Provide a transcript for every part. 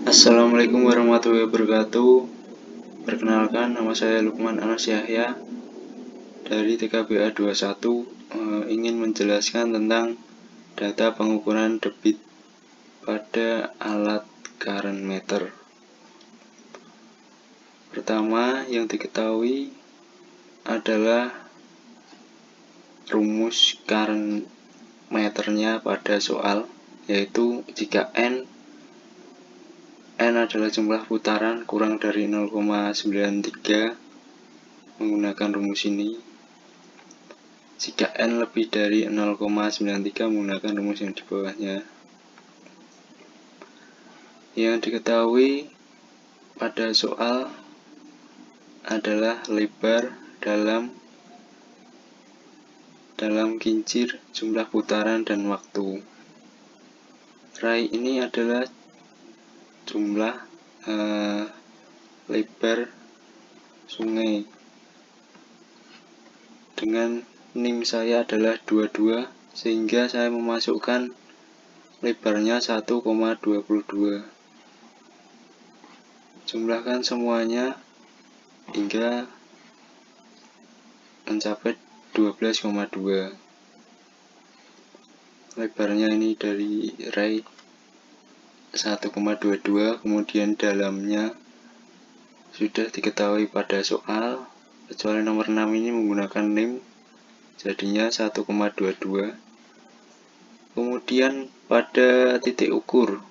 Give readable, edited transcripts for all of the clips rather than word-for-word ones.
Assalamualaikum warahmatullahi wabarakatuh. Perkenalkan, nama saya Lukman Anas Yahya dari TKBA 21, ingin menjelaskan tentang data pengukuran debit pada alat current meter. Pertama yang diketahui adalah rumus current meternya pada soal, yaitu jika N adalah jumlah putaran kurang dari 0,93 menggunakan rumus ini. Jika N lebih dari 0,93 menggunakan rumus yang di bawahnya. Yang diketahui pada soal adalah lebar dalam kincir, jumlah putaran, dan waktu. Rai ini adalah jumlah lebar sungai dengan NIM saya adalah 22, sehingga saya memasukkan lebarnya 1,22. Jumlahkan semuanya hingga mencapai 12,2. Lebarnya ini dari rai 1,22, kemudian dalamnya sudah diketahui pada soal, kecuali nomor 6 ini menggunakan NIM, jadinya 1,22. Kemudian pada titik ukur,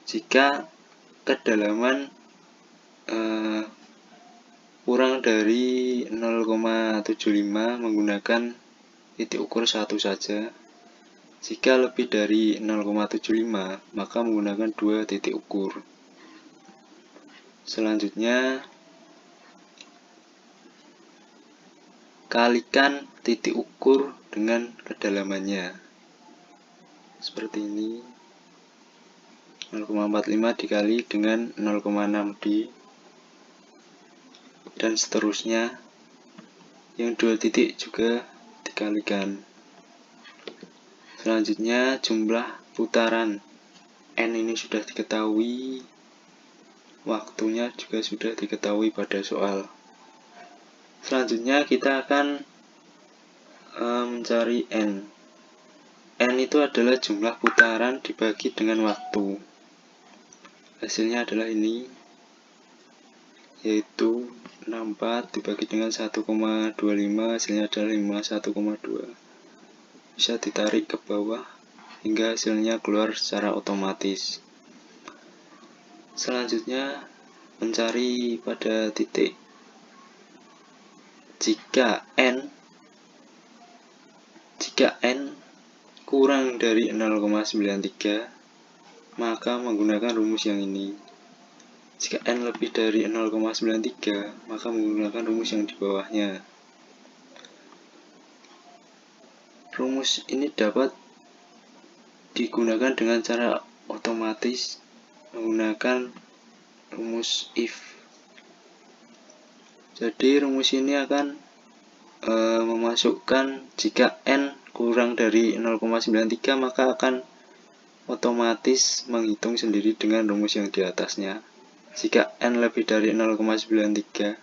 jika kedalaman kurang dari 0,75 menggunakan titik ukur 1 saja. Jika lebih dari 0,75 maka menggunakan 2 titik ukur. Selanjutnya kalikan titik ukur dengan kedalamannya, seperti ini. 0,45 dikali dengan 0,6D dan seterusnya. Yang 2 titik juga dikalikan. Selanjutnya jumlah putaran N ini sudah diketahui, waktunya juga sudah diketahui pada soal. Selanjutnya kita akan mencari N. N itu adalah jumlah putaran dibagi dengan waktu. Hasilnya adalah ini, yaitu 64 dibagi dengan 1,25, hasilnya adalah 51,2. Bisa ditarik ke bawah hingga hasilnya keluar secara otomatis. Selanjutnya mencari pada titik. Jika N kurang dari 0,93 maka menggunakan rumus yang ini. Jika N lebih dari 0,93 maka menggunakan rumus yang di bawahnya. Rumus ini dapat digunakan dengan cara otomatis menggunakan rumus if. Jadi rumus ini akan memasukkan jika N kurang dari 0,93 maka akan otomatis menghitung sendiri dengan rumus yang di atasnya. Jika N lebih dari 0,93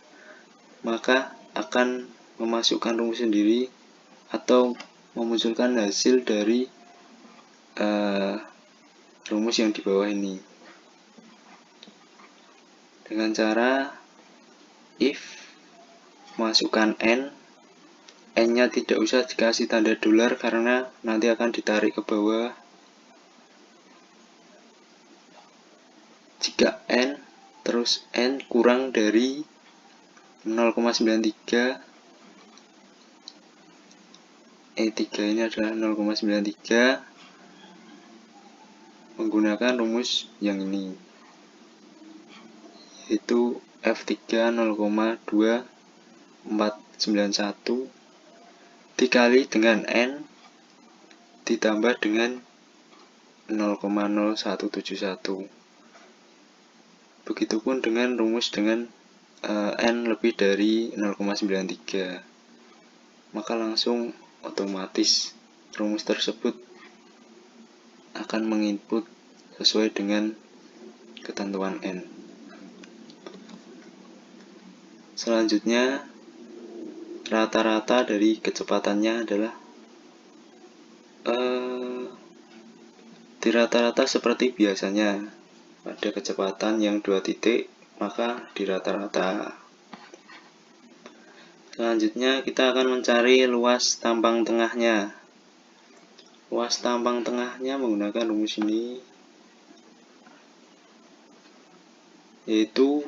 maka akan memasukkan rumus sendiri atau memunculkan hasil dari rumus yang di bawah ini dengan cara if masukkan N nya tidak usah dikasih tanda dolar karena nanti akan ditarik ke bawah. Jika N terus N kurang dari 0,93, E3 ini adalah 0,93, menggunakan rumus yang ini, yaitu F3 0,2491 dikali dengan N ditambah dengan 0,0171. Begitupun dengan rumus dengan N lebih dari 0,93, maka langsung otomatis rumus tersebut akan menginput sesuai dengan ketentuan N. Selanjutnya, rata-rata dari kecepatannya adalah di rata-rata seperti biasanya. Pada kecepatan yang 2 titik, maka di rata-rata. Selanjutnya kita akan mencari luas tampang tengahnya. Luas tampang tengahnya menggunakan rumus ini, yaitu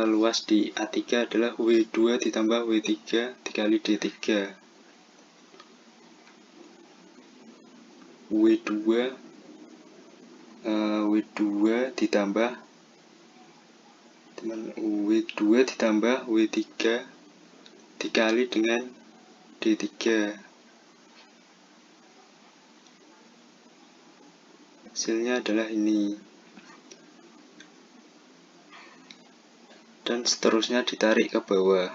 luas di A3 adalah W2 ditambah W3 dikali D3. W2 ditambah W3 dikali dengan D3. Hasilnya adalah ini. Dan seterusnya ditarik ke bawah.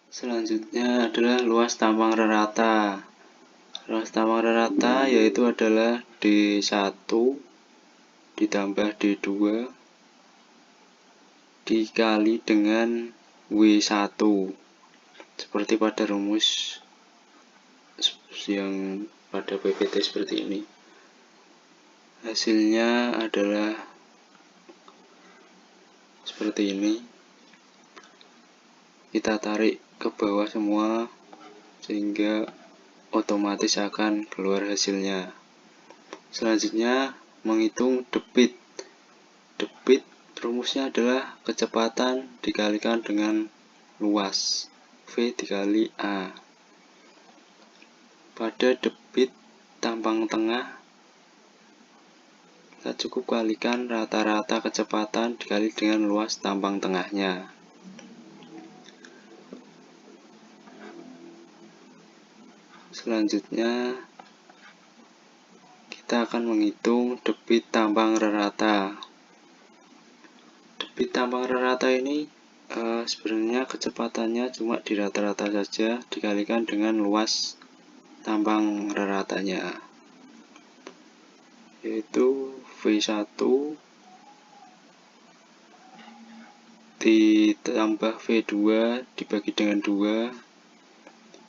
Selanjutnya adalah luas tampang rata. Luas tampang rata yaitu adalah D1 ditambah D2 dikali dengan W1, seperti pada rumus yang pada PPT seperti ini. Hasilnya adalah seperti ini. Kita tarik ke bawah semua sehingga otomatis akan keluar hasilnya. Selanjutnya, menghitung debit. Debit rumusnya adalah kecepatan dikalikan dengan luas, V dikali A. Pada debit tampang tengah, kita cukup kalikan rata-rata kecepatan dikali dengan luas tampang tengahnya. Selanjutnya, kita akan menghitung debit tampang rata. Debit tampang rata ini sebenarnya kecepatannya cuma di rata-rata saja dikalikan dengan luas tampang ratanya, yaitu V1 ditambah V2 dibagi dengan 2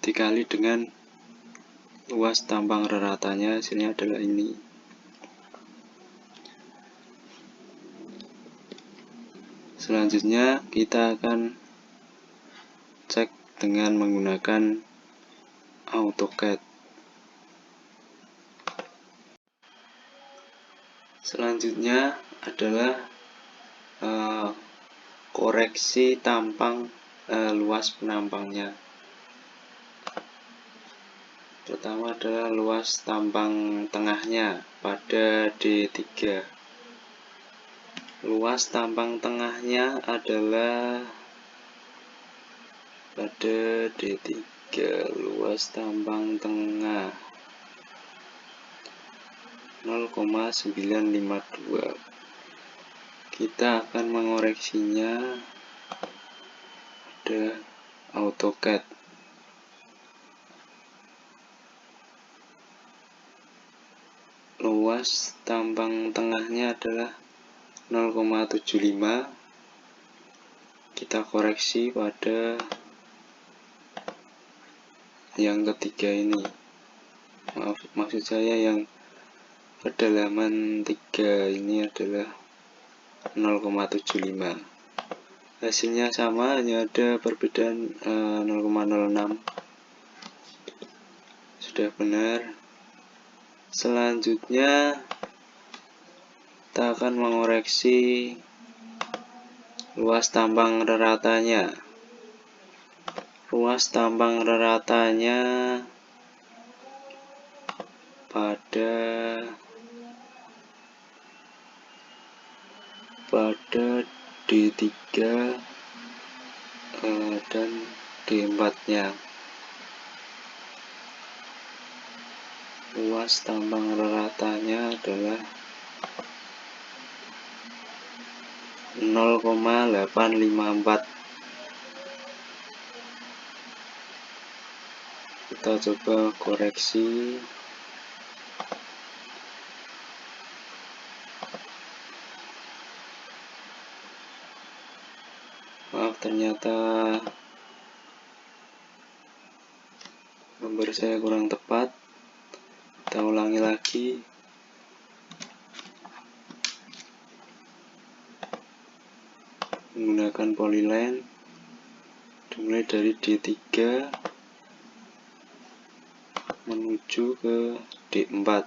dikali dengan luas tampang ratanya, hasilnya adalah ini. Selanjutnya kita akan cek dengan menggunakan AutoCAD. Selanjutnya adalah koreksi tampang luas penampangnya. Pertama adalah luas tampang tengahnya pada D3. Luas tampang tengahnya adalah pada D3. Luas tampang tengah 0,952. Kita akan mengoreksinya pada AutoCAD. Luas tampang tengahnya adalah 0,75. Kita koreksi pada yang ketiga ini. Maksud saya yang kedalaman 3 ini adalah 0,75. Hasilnya sama, hanya ada perbedaan 0,06. Sudah benar. Selanjutnya kita akan mengoreksi luas tampang ratanya. Luas tampang ratanya pada D3 dan D4-nya. Luas tampang ratanya adalah 0,854. Kita coba koreksi ternyata gambar saya kurang tepat. Kita ulangi lagi. Menggunakan polyline, dimulai dari D3 menuju ke D4.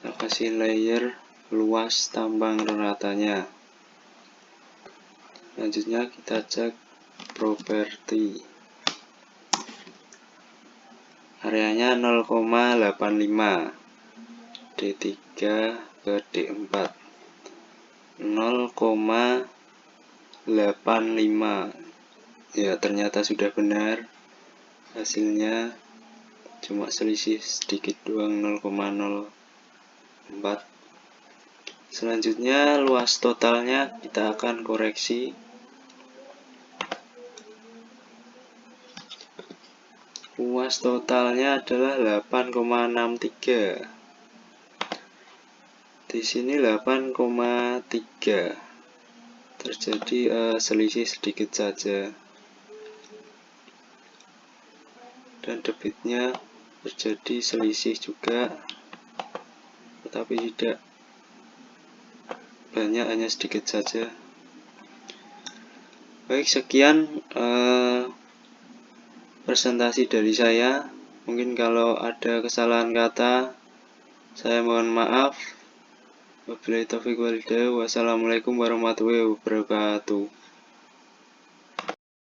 Kita kasih layer luas tambang ratanya. Selanjutnya kita cek properti. Areanya 0,85, D3 ke D4 0,85. Ya, ternyata sudah benar. Hasilnya cuma selisih sedikit doang, 0,04. Selanjutnya luas totalnya kita akan koreksi. Luas totalnya adalah 8,63. Di sini 8,3. Terjadi selisih sedikit saja. Dan debitnya terjadi selisih juga, tetapi tidak banyak, hanya sedikit saja. Baik, sekian presentasi dari saya. Mungkin kalau ada kesalahan kata, saya mohon maaf. Wabillahi taufiq wal hidayah. Wassalamualaikum warahmatullahi wabarakatuh.